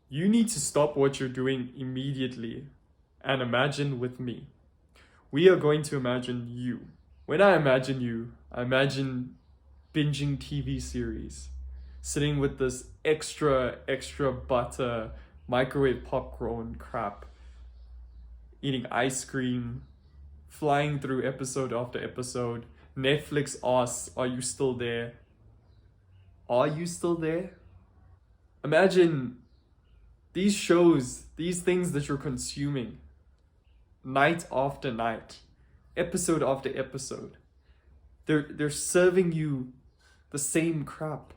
You need to stop what you're doing immediately and imagine with me. We are going to imagine you. When I imagine you, I imagine binging TV series, sitting with this extra butter, microwave popcorn crap, eating ice cream, flying through episode after episode. Netflix asks, are you still there? Are you still there? Imagine these shows, these things that you're consuming, night after night, episode after episode. They're serving you the same crap.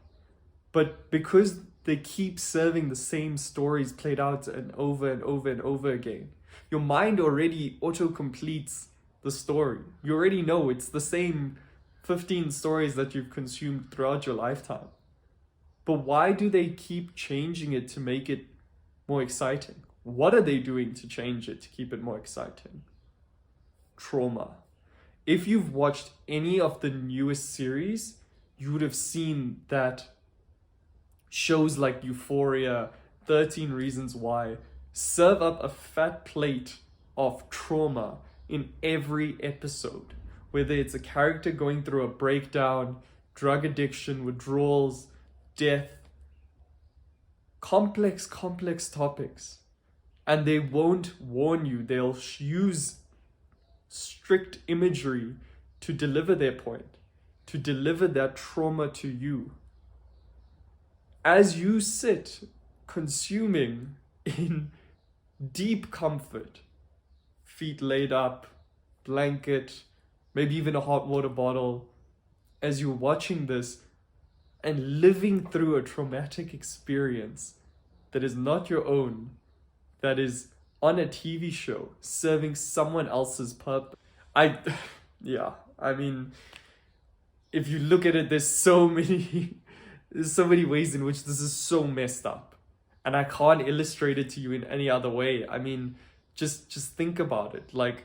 But because they keep serving the same stories played out and over again, your mind already auto completes the story. You already know it's the same 15 stories that you've consumed throughout your lifetime. But why do they keep changing it to make it more exciting? What are they doing to change it to keep it more exciting? Trauma. If you've watched any of the newest series, you would have seen that shows like Euphoria, 13 Reasons Why, serve up a fat plate of trauma in every episode. Whether it's a character going through a breakdown, drug addiction, withdrawals, death, complex topics. And they won't warn you. They'll use strict imagery to deliver their point, to deliver that trauma to you. As you sit consuming in deep comfort, feet laid up, blanket, maybe even a hot water bottle, as you're watching this and living through a traumatic experience that is not your own, that is on a TV show, serving someone else's purpose. Yeah, I mean, if you look at it, there's so many ways in which this is so messed up. And I can't illustrate it to you in any other way. I mean, just think about it. Like,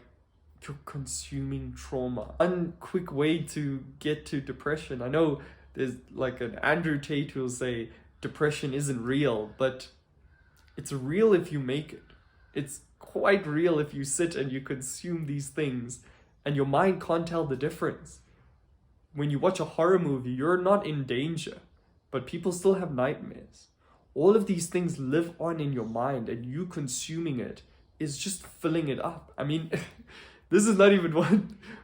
you're consuming trauma. One quick way to get to depression. I know there's like an Andrew Tate who will say depression isn't real, but it's real if you make it. It's quite real if you sit and you consume these things and your mind can't tell the difference. When you watch a horror movie, you're not in danger, but people still have nightmares. All of these things live on in your mind, and you consuming it is just filling it up. I mean, this is not even what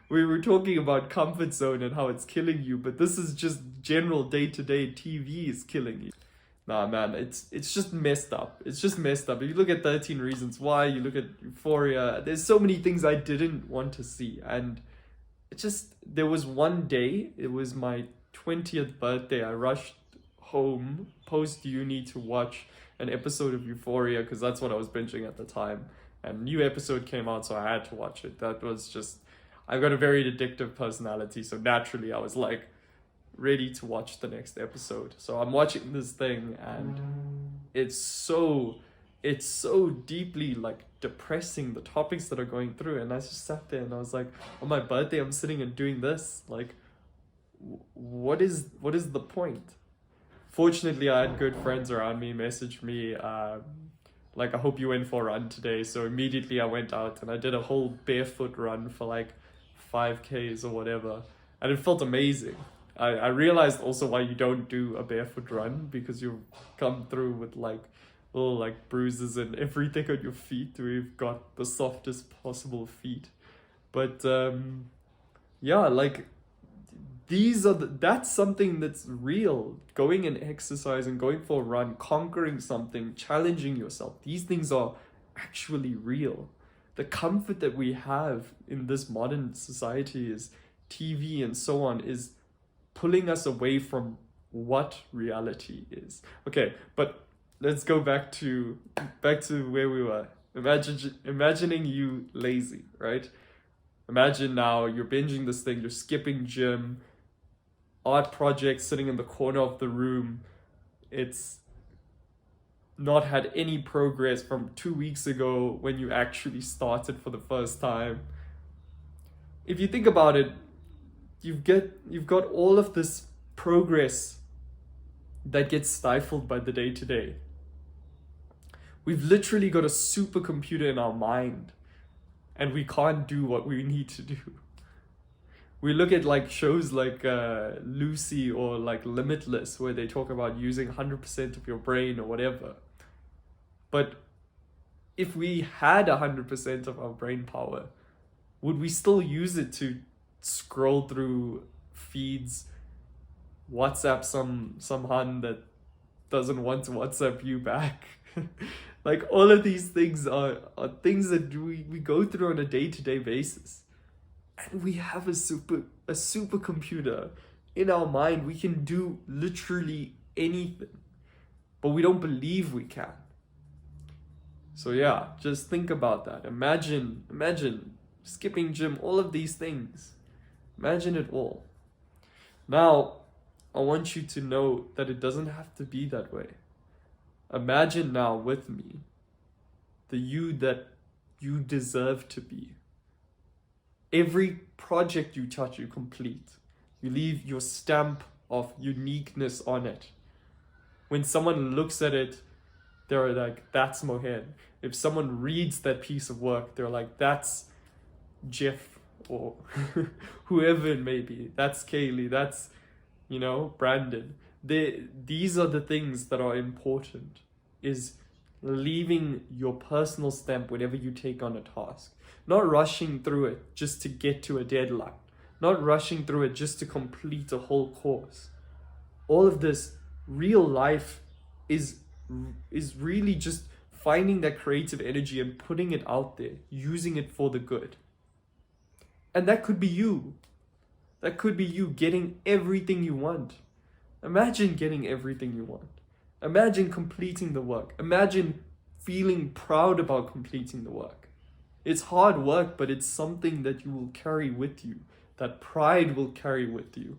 we were talking about, comfort zone and how it's killing you, but this is just general day-to-day TV is killing you. Nah, man, it's just messed up. It's just messed up. If you look at 13 Reasons Why, you look at Euphoria, there's so many things I didn't want to see. And it just, there was one day, it was my 20th birthday, I rushed home post-uni to watch an episode of Euphoria because that's what I was binging at the time. And new episode came out, so I had to watch it. That was just, I've got a very addictive personality, so naturally I was like ready to watch the next episode. So I'm watching this thing and it's so deeply like depressing, the topics that are going through. And I just sat there and I was like, on my birthday I'm sitting and doing this. Like, what is the point? Fortunately, I had good friends around me message me like, I hope you went for a run today. So immediately I went out and I did a whole barefoot run for like 5Ks or whatever, and it felt amazing. I realized also why you don't do a barefoot run, because you come through with like little like bruises and everything on your feet. We've got the softest possible feet, but yeah, like that's something that's real. Going and exercising, going for a run, conquering something, challenging yourself, these things are actually real. The comfort that we have in this modern society is TV and so on is pulling us away from what reality is. Okay, but let's go back to where we were. Imagining you lazy, right? Imagine now you're binging this thing, you're skipping gym, art project sitting in the corner of the room. It's not had any progress from 2 weeks ago when you actually started for the first time. If you think about it, you've got all of this progress that gets stifled by the day-to-day. We've literally got a supercomputer in our mind, and we can't do what we need to do. We look at like shows like Lucy or like Limitless, where they talk about using 100% of your brain or whatever. But if we had 100% of our brain power, would we still use it to scroll through feeds, WhatsApp some hun that doesn't want to WhatsApp you back? Like, all of these things are things that we go through on a day-to-day basis. And we have a supercomputer in our mind. We can do literally anything, but we don't believe we can. So yeah, just think about that. Imagine skipping gym, all of these things. Imagine it all. Now, I want you to know that it doesn't have to be that way. Imagine now with me the you that you deserve to be. Every project you touch, you complete. You leave your stamp of uniqueness on it. When someone looks at it, they're like, that's Mohen. If someone reads that piece of work, they're like, that's Jeff, or whoever it may be. That's Kaylee, that's, Brandon. These are the things that are important, is leaving your personal stamp whenever you take on a task. Not rushing through it just to get to a deadline. Not rushing through it just to complete a whole course. All of this, real life is really just finding that creative energy and putting it out there, using it for the good. And that could be you. That could be you getting everything you want. Imagine getting everything you want. Imagine completing the work. Imagine feeling proud about completing the work. It's hard work, but it's something that you will carry with you. That pride will carry with you.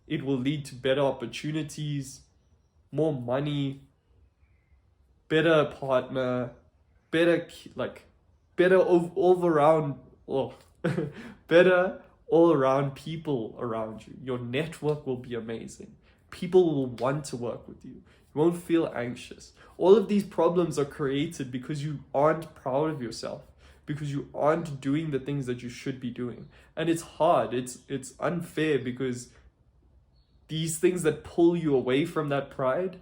It will lead to better opportunities, more money, better partner, better better all around people around you. Your network will be amazing. People will want to work with you. You won't feel anxious. All of these problems are created because you aren't proud of yourself, because you aren't doing the things that you should be doing. And it's hard. It's unfair, because these things that pull you away from that pride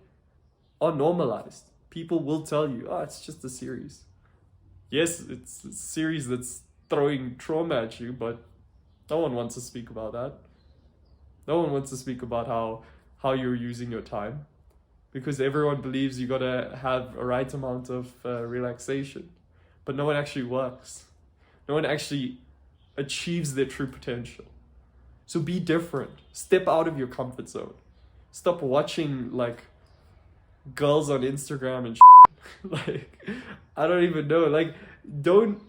are normalized. People will tell you, it's just a series. Yes, it's a series that's throwing trauma at you, but no one wants to speak about that. No one wants to speak about how you're using your time, because everyone believes you gotta have a right amount of relaxation, but no one actually works. No one actually achieves their true potential. So be different. Step out of your comfort zone. Stop watching like girls on Instagram and like, I don't even know. Like, don't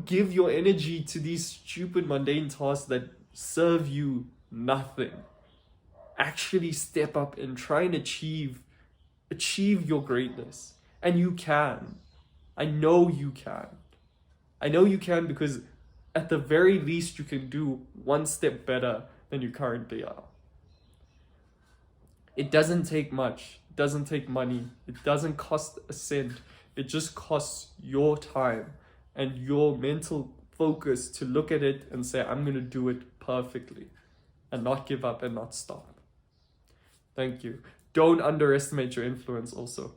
give your energy to these stupid mundane tasks that serve you nothing. Actually step up and try and achieve your greatness. And you can. I know you can. I know you can, because at the very least you can do one step better than you currently are. It doesn't take much. It doesn't take money. It doesn't cost a cent. It just costs your time and your mental focus to look at it and say, I'm going to do it perfectly, and not give up and not stop. Thank you. Don't underestimate your influence also.